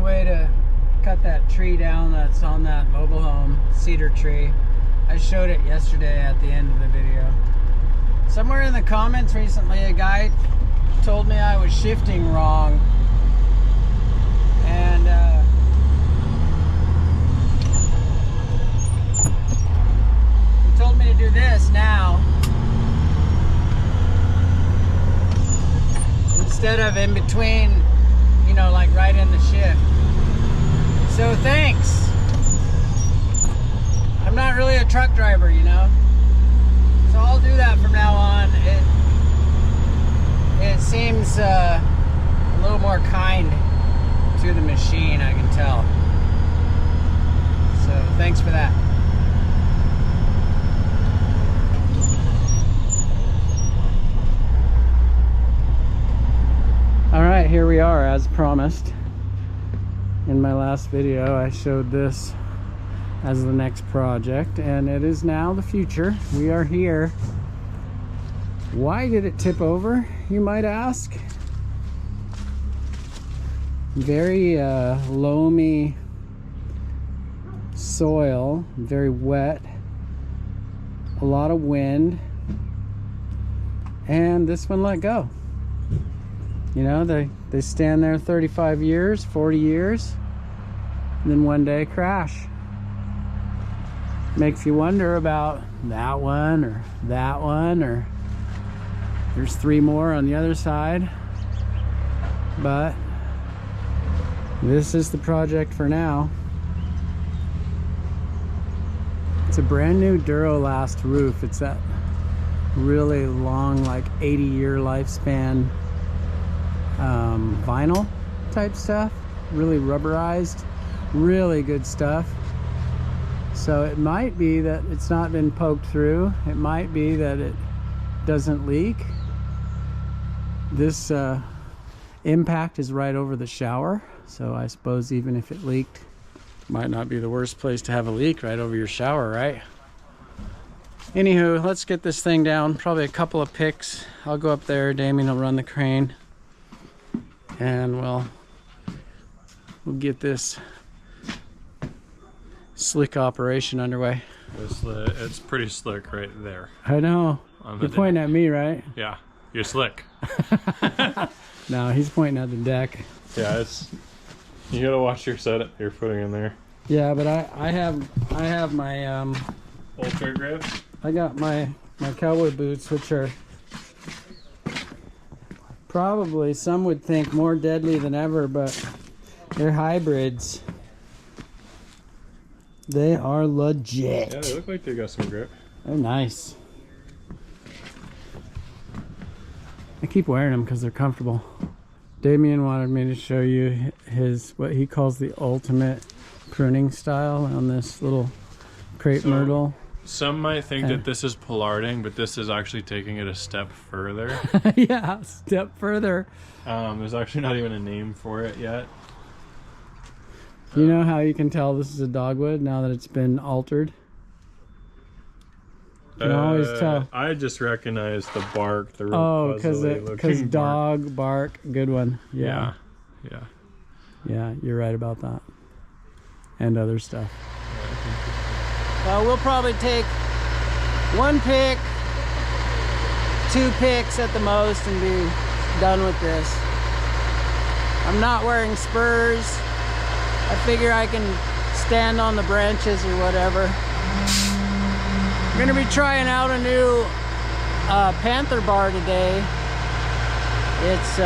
way to cut that tree down that's on that mobile home, cedar tree. I showed it yesterday at the end of the video. Somewhere in the comments recently, a guy told me I was shifting wrong. And he told me to do this now, instead of in between, you know, like right in the shift. So thanks. I'm not really a truck driver, you know, so I'll do that from now on. It seems a little more kind to the machine, I can tell. So thanks for that. All right, here we are, as promised. In my last video, I showed this as the next project, and it is now the future. We are here. Why did it tip over, you might ask? Very loamy soil, very wet, a lot of wind, and this one let go. You know, they stand there 35 years, 40 years, and then one day crash. Makes you wonder about that one, or there's 3 more on the other side. But this is the project for now. It's a brand new Duralast roof. It's that really long, like 80-year lifespan vinyl type stuff, really rubberized, really good stuff. So it might be that it's not been poked through. It might be that it doesn't leak. This impact is right over the shower, so I suppose even if it leaked, might not be the worst place to have a leak, right over your shower, right? Anywho, let's get this thing down. Probably a couple of picks. I'll go up there, Damien will run the crane, and we'll get this slick operation underway. It's pretty slick right there. I know. You're pointing at me, right? Yeah, you're slick. No, he's pointing at the deck. Yeah, you gotta watch your setup you're putting in there. Yeah, but I have my Ultra grip. I got my cowboy boots, which are probably, some would think, more deadly than ever, but they're hybrids. They are legit. Yeah, they look like they got some grip. They're nice. I keep wearing them because they're comfortable. Damien wanted me to show you his, what he calls the ultimate pruning style on this little crepe myrtle. Some might think that this is pollarding, but this is actually taking it a step further. Yeah, step further. There's actually not even a name for it yet. You know how you can tell this is a dogwood now that it's been altered? You can always tell. I just recognize the bark, the real because dog bark. Good one. Yeah. Yeah, you're right about that. And other stuff. We'll probably take 1 pick, 2 picks at the most, and be done with this. I'm not wearing spurs. I figure I can stand on the branches or whatever. I'm gonna be trying out a new Panther bar today. It's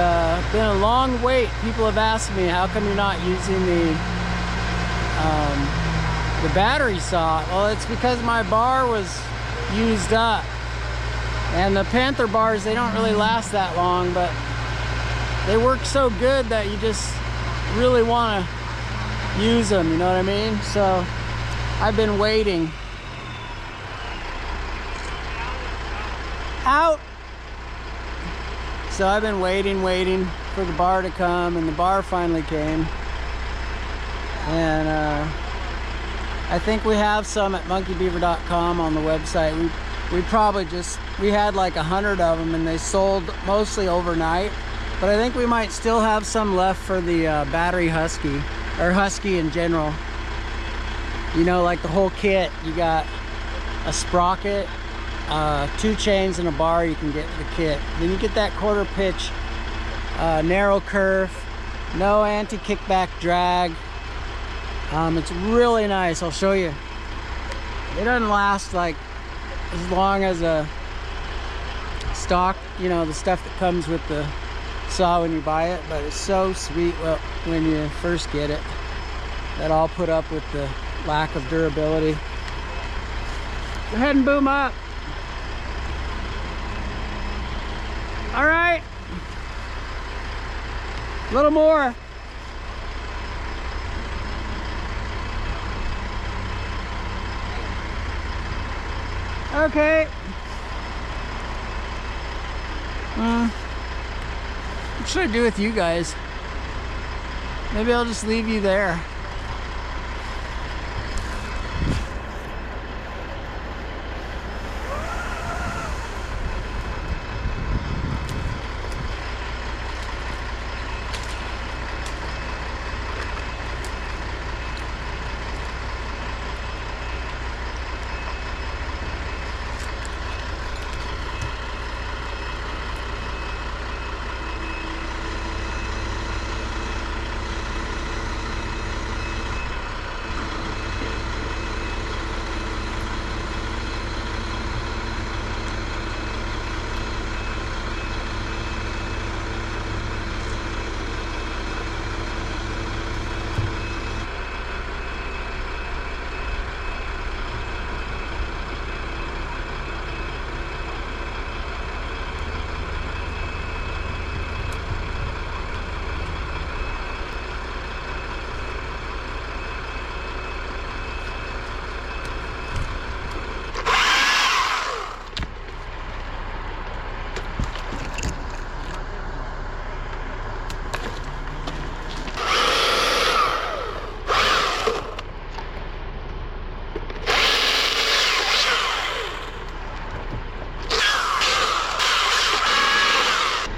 been a long wait. People have asked me, how come you're not using the battery saw? Well, it's because my bar was used up. And the Panther bars, they don't really last that long, but they work so good that you just really want to use them, you know what I mean? So I've been waiting. Out! So I've been waiting for the bar to come, and the bar finally came. And I think we have some at monkeybeaver.com on the website. We had like 100 of them, and they sold mostly overnight. But I think we might still have some left for the battery husky. or Husky in general. You know, like the whole kit. You got a sprocket, 2 chains and a bar you can get with the kit. Then you get that quarter pitch, narrow curve, no anti-kickback drag. It's really nice. I'll show you. It doesn't last like as long as a stock, you know, the stuff that comes with the saw when you buy it, but it's so sweet when you first get it. That all put up with the lack of durability. Go ahead and boom up. All right, a little more. Okay. What should I do with you guys? Maybe I'll just leave you there.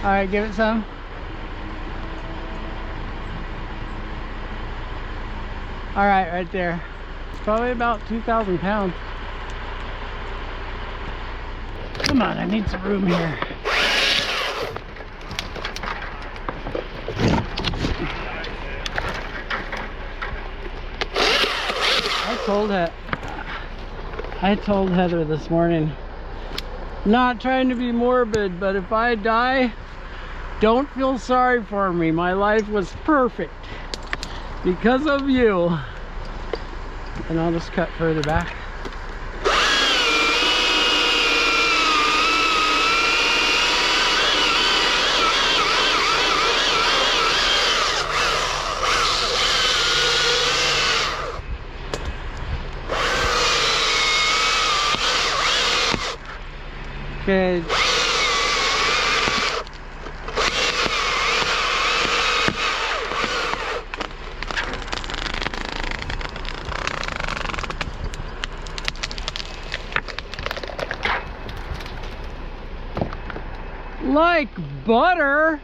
All right, give it some. All right, right there. It's probably about 2,000 pounds. Come on, I need some room here. I told Heather this morning, not trying to be morbid, but if I die, don't feel sorry for me. My life was perfect because of you. And I'll just cut further back. Okay. Like butter.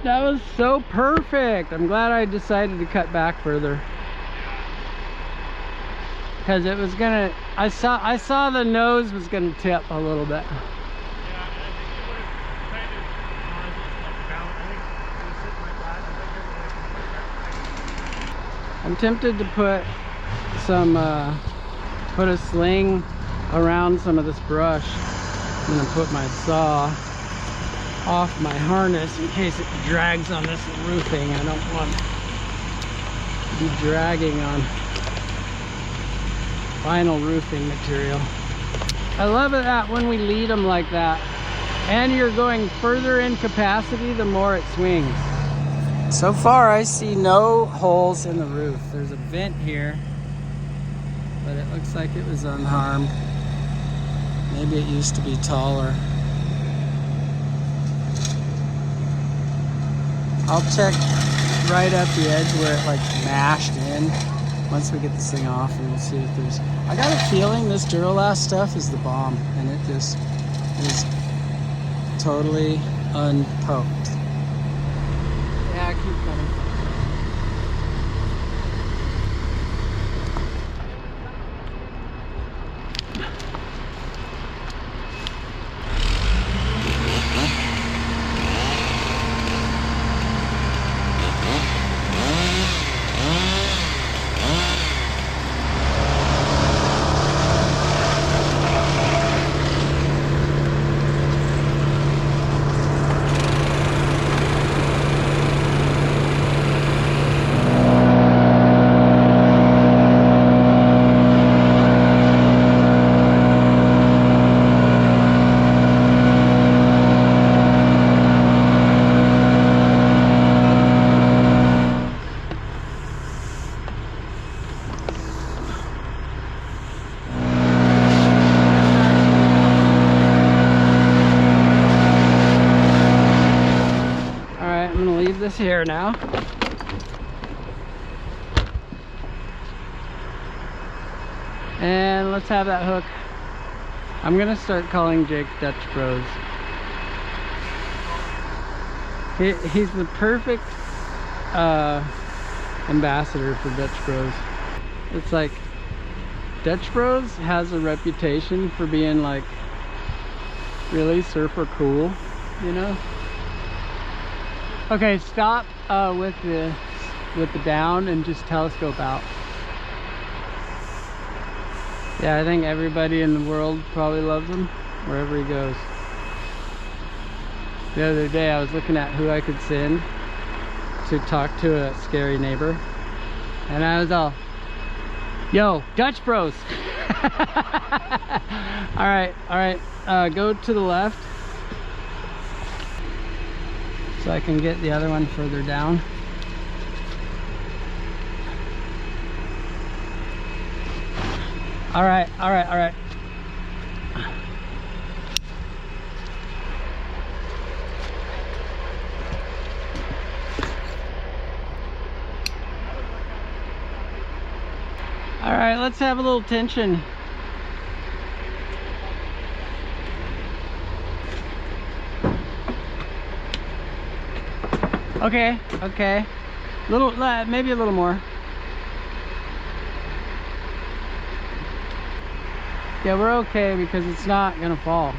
That was so perfect. I'm glad I decided to cut back further, because it was gonna, I saw the nose was gonna tip a little bit. I'm tempted to put some put a sling around some of this brush. I'm gonna put my saw off my harness in case it drags on this roofing. I don't want to be dragging on vinyl roofing material. I love it that when we lead them like that, and you're going further in capacity, the more it swings. So far I see no holes in the roof. There's a vent here, but it looks like it was unharmed. Maybe it used to be taller. I'll check right up the edge where it like mashed in. once we get this thing off, and we'll see if there's... I got a feeling this Duralast stuff is the bomb, and it just is totally unpoked. Yeah, keep coming. This here now. And let's have that hook. I'm gonna start calling Jake Dutch Bros. He's the perfect ambassador for Dutch Bros. It's like Dutch Bros has a reputation for being like really surfer cool, you know? Okay, stop with the down and just telescope out. Yeah, I think everybody in the world probably loves him wherever he goes. The other day I was looking at who I could send to talk to a scary neighbor, and I was all, yo, Dutch Bros. all right, go to the left so I can get the other one further down. All right. All right, let's have a little tension. Okay. Little, maybe a little more. Yeah, we're okay because it's not gonna fall.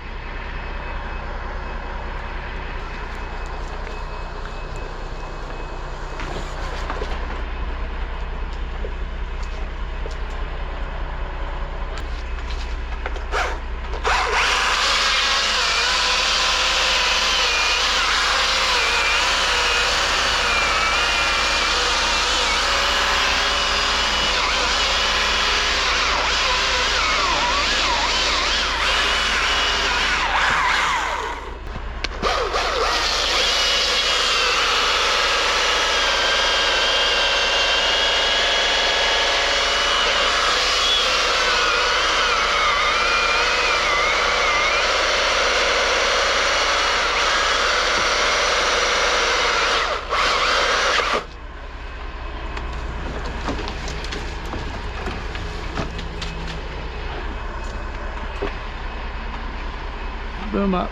Boom up.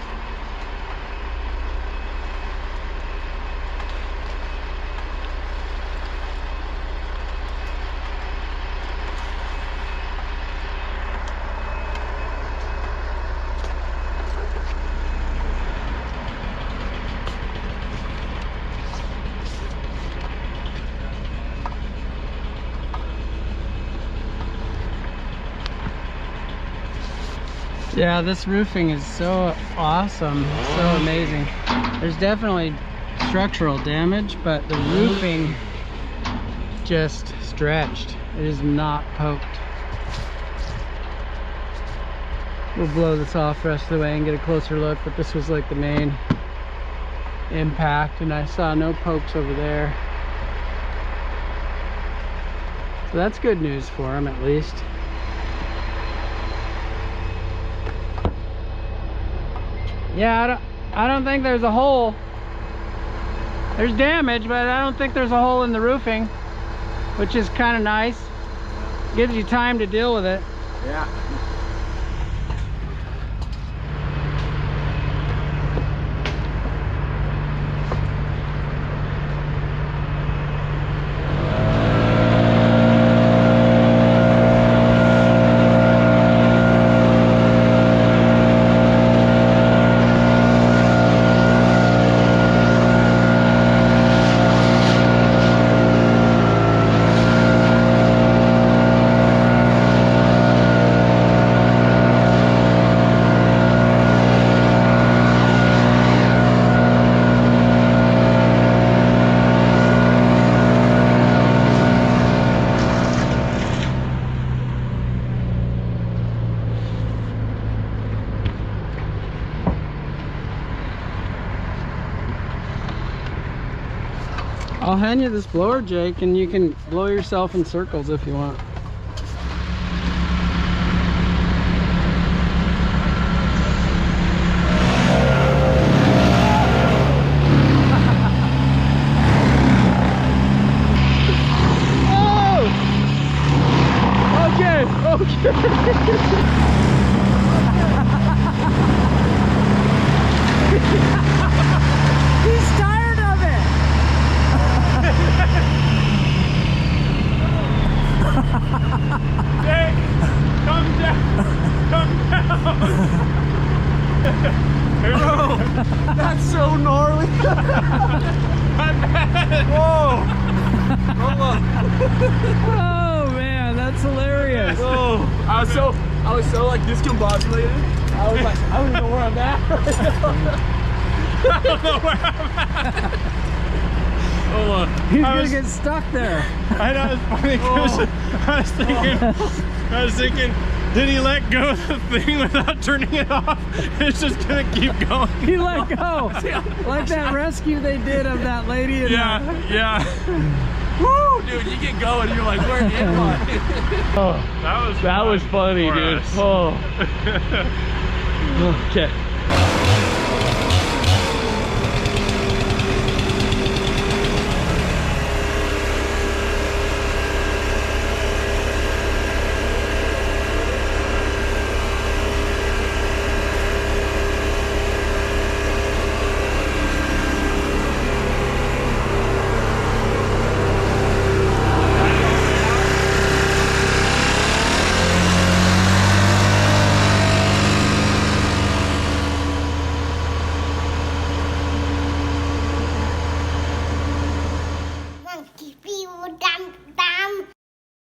Yeah, this roofing is so awesome, so amazing. There's definitely structural damage, but the roofing just stretched. It is not poked. We'll blow this off the rest of the way and get a closer look, but this was like the main impact, and I saw no pokes over there. So that's good news for him, at least. Yeah, I don't think there's a hole. There's damage, but I don't think there's a hole in the roofing, which is kind of nice. gives you time to deal with it. Yeah. I'll hand you this blower, Jake, and you can blow yourself in circles if you want. Oh! Okay, He's tired of it! Jake, come down. Come down. Bro, that's so gnarly. Whoa. Hold on. Oh man, that's hilarious. Whoa. I was so like discombobulated. I was like, I don't even know where I'm at. I don't know where I'm at. Hold on. He's gonna get stuck there. I know, it's funny because I was thinking, did he let go of the thing without turning it off? It's just gonna keep going. He let go. Like that rescue they did of that lady in Yeah, yeah. Woo, dude, you get going and you're like, where am I? Oh, that was funny, for dude. us. Oh. Okay. Monkey people dance.